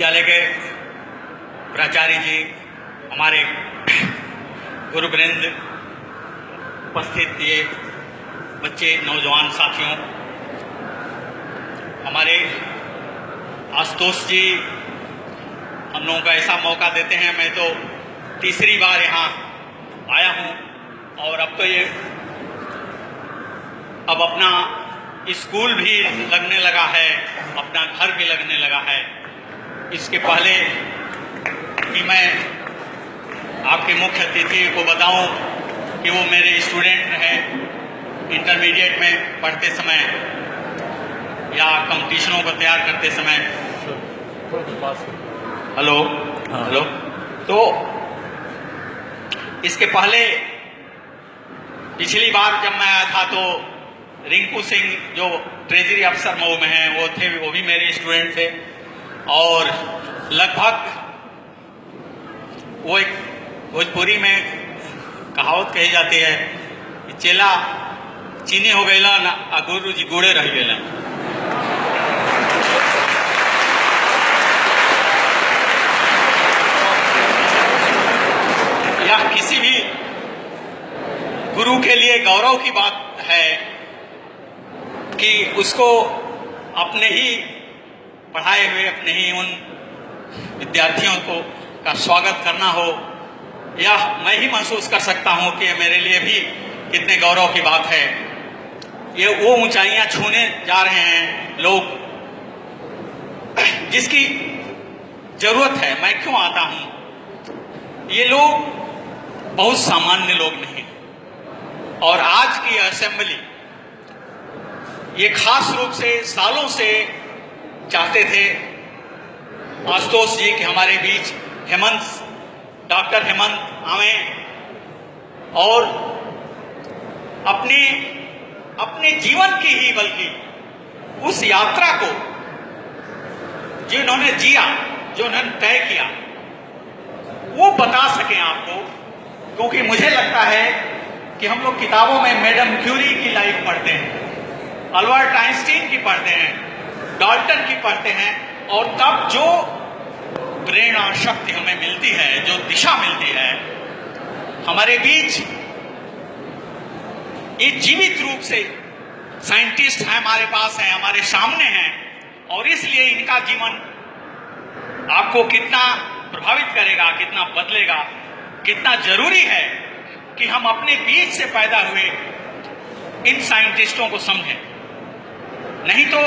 विश्वविद्यालय के प्राचार्य जी, हमारे गुरुवृंद, उपस्थित ये बच्चे, नौजवान साथियों, हमारे आशुतोष जी हम लोगों का ऐसा मौका देते हैं। मैं तो तीसरी बार यहाँ आया हूँ और अब तो ये अब अपना स्कूल भी लगने लगा है, अपना घर भी लगने लगा है। इसके पहले कि मैं आपके मुख्य अतिथि को बताऊं कि वो मेरे स्टूडेंट हैं, इंटरमीडिएट में पढ़ते समय या कंपटीशनों को तैयार करते समय। Hello hello. तो इसके पहले पिछली बार जब मैं आया था तो रिंकू सिंह जो ट्रेजरी अफसर मऊ में हैं वो थे, वो भी मेरे स्टूडेंट थे। और लगभग वो एक भोजपुरी में कहावत कही जाती है कि चेला चीनी हो गईला ना गुरु जी गुड़े रह गए। यह किसी भी गुरु के लिए गौरव की बात है कि उसको अपने ही पढ़ाए हुए अपने ही उन विद्यार्थियों को का स्वागत करना हो, यह मैं ही महसूस कर सकता हूं कि मेरे लिए भी कितने गौरव की बात है। ये वो ऊंचाइयां छूने जा रहे हैं लोग जिसकी जरूरत है। मैं क्यों आता हूं? ये लोग बहुत सामान्य लोग नहीं, और आज की असेंबली ये खास रूप से सालों से चाहते थे आशुतोष जी कि हमारे बीच डॉक्टर हेमंत आवे और अपने जीवन की ही बल्कि उस यात्रा को जो इन्होंने जिया, जो इन्होंने तय किया, वो बता सकें आपको। क्योंकि मुझे लगता है कि हम लोग किताबों में मैडम क्यूरी की लाइफ पढ़ते हैं, अल्बर्ट आइंस्टीन की पढ़ते हैं, डाल्टन की पढ़ते हैं, और तब जो प्रेरणा शक्ति हमें मिलती है, जो दिशा मिलती है, हमारे बीच ये जीवित रूप से साइंटिस्ट हैं, हमारे पास हैं, हमारे सामने हैं। और इसलिए इनका जीवन आपको कितना प्रभावित करेगा, कितना बदलेगा, कितना जरूरी है कि हम अपने बीच से पैदा हुए इन साइंटिस्टों को समझें। नहीं तो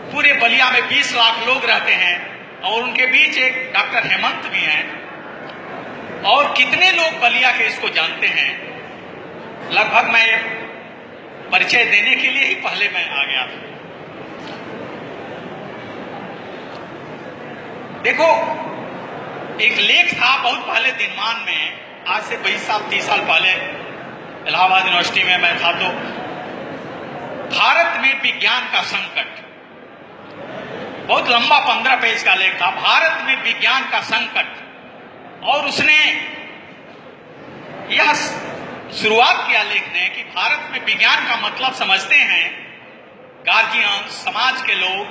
पूरे बलिया में 20 लाख लोग रहते हैं और उनके बीच एक डॉक्टर हेमंत भी हैं, और कितने लोग बलिया के इसको जानते हैं। लगभग मैं परिचय देने के लिए ही पहले मैं आ गया था। देखो, एक लेख था बहुत पहले दिनमान में, आज से 20 साल 30 साल पहले इलाहाबाद यूनिवर्सिटी में मैं था, तो भारत में विज्ञान का संकट, बहुत लंबा 15 पेज का लेख था, भारत में विज्ञान का संकट। और उसने यह शुरुआत किया लिखने कि भारत में विज्ञान का मतलब समझते हैं गार्जियन, समाज के लोग,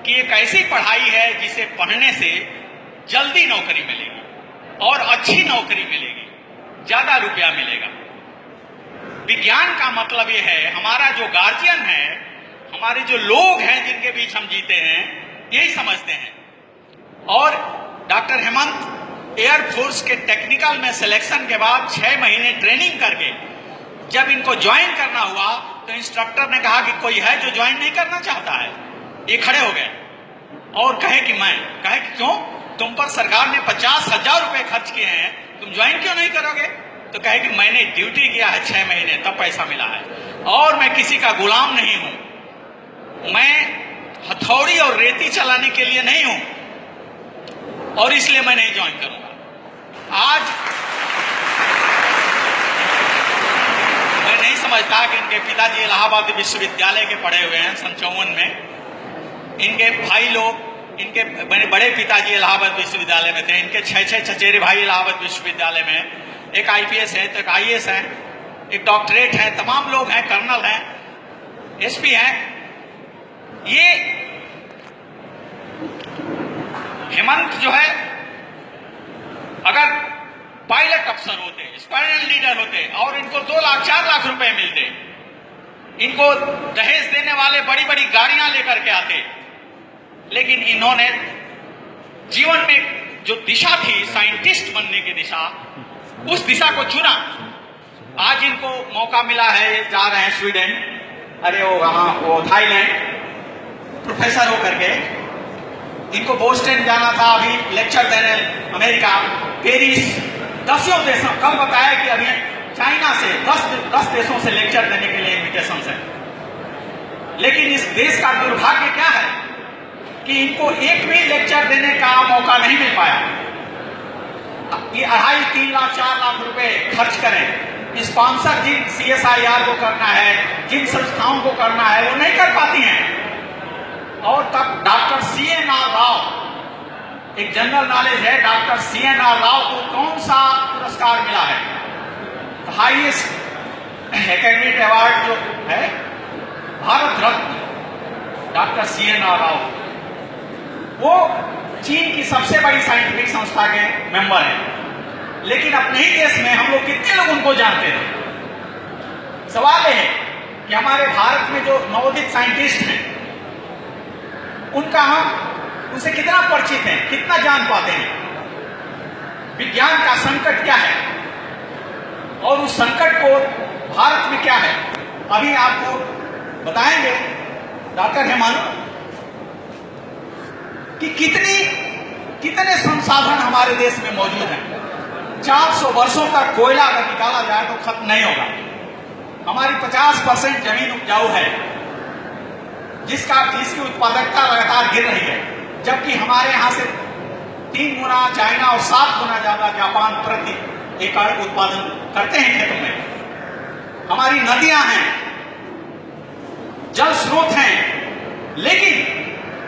कि एक ऐसी पढ़ाई है जिसे पढ़ने से जल्दी नौकरी मिलेगी और अच्छी नौकरी मिलेगी, ज्यादा रुपया मिलेगा। विज्ञान का मतलब यह है, हमारा जो गार्जियन है, हमारे जो लोग हैं जिनके बीच हम जीते हैं, यही समझते हैं। और डॉक्टर हेमंत एयरफोर्स के टेक्निकल में सिलेक्शन के बाद 6 महीने ट्रेनिंग करके जब इनको ज्वाइन करना हुआ तो इंस्ट्रक्टर ने कहा कि कोई है जो ज्वाइन नहीं करना चाहता है। ये खड़े हो गए और कहे कि क्यों, तुम पर सरकार ने 50,000 रुपए खर्च किए हैं, तुम ज्वाइन क्यों नहीं करोगे? तो कहे कि मैंने ड्यूटी किया है 6 महीने, तब पैसा मिला है, और मैं किसी का गुलाम नहीं हूं, मैं हथौड़ी और रेती चलाने के लिए नहीं हूं, और इसलिए मैं नहीं ज्वाइन करूंगा। आज मैं नहीं समझता कि इनके पिताजी इलाहाबाद विश्वविद्यालय के पढ़े हुए हैं, सन 54 में। इनके भाई लोग, इनके बड़े पिताजी इलाहाबाद विश्वविद्यालय में थे, इनके 6 चचेरे भाई इलाहाबाद विश्वविद्यालय में, एक आईपीएस है, तो एक आईएएस है, एक डॉक्टरेट है, तमाम लोग हैं, कर्नल हैं, एसपी हैं। ये हेमंत जो है अगर पायलट अफसर होते, स्क्वाड्रन लीडर होते और इनको 2 लाख 4 लाख रुपए मिलते, इनको दहेज देने वाले बड़ी बड़ी गाड़ियां लेकर के आते, लेकिन इन्होंने जीवन में जो दिशा थी साइंटिस्ट बनने की दिशा, उस दिशा को चुना। आज इनको मौका मिला है, ये जा रहे हैं स्वीडन, अरे वो थाईलैंड प्रोफेसर होकर के। इनको बोस्टन जाना था अभी लेक्चर देने, अमेरिका, पेरिस, 10 देशों, कल बताया कि अभी चाइना से 10 देशों से लेक्चर देने के लिए इन्विटेशन है। लेकिन इस देश का दुर्भाग्य क्या है कि इनको एक भी लेक्चर देने का मौका नहीं मिल पाया। ये 2.5, 3 लाख 4 लाख रुपए खर्च करें, स्पॉन्सर जिन CSIR को करना है, जिन संस्थाओं को करना है, वो नहीं कर पाती हैं। और तब डॉक्टर CNR राव, एक जनरल नॉलेज है, डॉक्टर CNR राव को कौन सा पुरस्कार मिला है? हाईएस्ट एकेडमिक अवार्ड जो है भारत रत्न डॉक्टर CNR राव, वो चीन की सबसे बड़ी साइंटिफिक संस्था के मेंबर हैं। लेकिन अपने ही देश में हम लोग कितने लोग उनको जानते हैं? सवाल यह है कि हमारे भारत में जो नवोदित साइंटिस्ट हैं, उनसे कितना परिचित हैं, कितना जान पाते हैं? विज्ञान का संकट क्या है और उस संकट को भारत में क्या है, अभी आपको बताएंगे डॉक्टर हेमंत कि कितने संसाधन हमारे देश में मौजूद हैं। 400 वर्षों तक कोयला अगर निकाला जाए तो खत्म नहीं होगा। हमारी 50% जमीन उपजाऊ है, जिसकी उत्पादकता लगातार गिर रही है, जबकि हमारे यहां से 3 गुना चाइना और 7 गुना ज्यादा जापान प्रति एकड़ उत्पादन करते हैं खेतों में। हमारी नदियां हैं, जल स्रोत हैं, लेकिन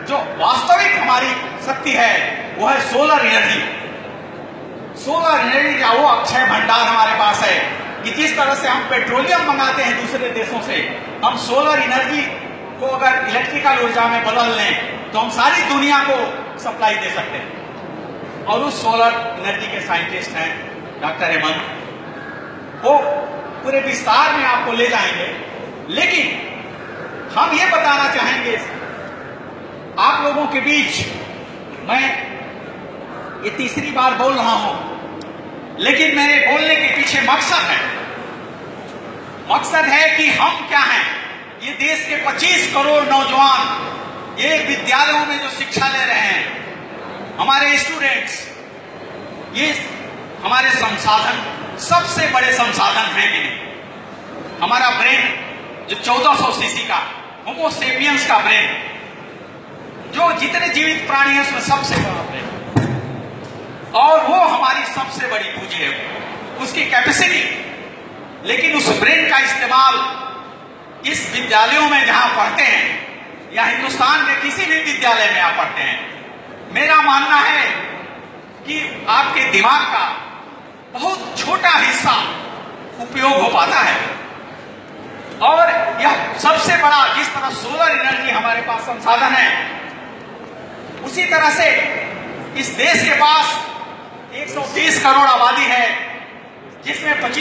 जो वास्तविक हमारी शक्ति है वो है सोलर एनर्जी। सोलर एनर्जी का वो अक्षय भंडार हमारे पास है कि जिस तरह से हम पेट्रोलियम मंगाते हैं दूसरे देशों से, हम सोलर एनर्जी को अगर इलेक्ट्रिकल ऊर्जा में बदल लें तो हम सारी दुनिया को सप्लाई दे सकते हैं। और उस सोलर एनर्जी के साइंटिस्ट हैं डॉक्टर हेमंत, वो पूरे विस्तार में आपको ले जाएंगे। लेकिन हम ये बताना चाहेंगे आप लोगों के बीच, मैं ये तीसरी बार बोल रहा हूं, लेकिन मेरे बोलने के पीछे मकसद है कि हम क्या हैं। ये देश के 25 करोड़ नौजवान ये विद्यालयों में जो शिक्षा ले रहे हैं, हमारे स्टूडेंट्स, ये हमारे संसाधन सबसे बड़े संसाधन हैं कि नहीं? हमारा ब्रेन जो 1400 सीसी का होमो सेपियंस का ब्रेन, जो जितने जीवित प्राणी हैं उसमें सबसे बड़ा ब्रेन, और वो हमारी सबसे बड़ी पूंजी है, उसकी कैपेसिटी। लेकिन उस ब्रेन का इस्तेमाल इस विद्यालयों में जहां पढ़ते हैं या हिंदुस्तान के किसी भी विद्यालय में आप पढ़ते हैं, मेरा मानना है कि आपके दिमाग का बहुत छोटा हिस्सा उपयोग हो पाता है। और यह सबसे बड़ा, जिस तरह सोलर एनर्जी हमारे पास संसाधन है, उसी तरह से इस देश के पास 120 करोड़ आबादी है, जिसमें 25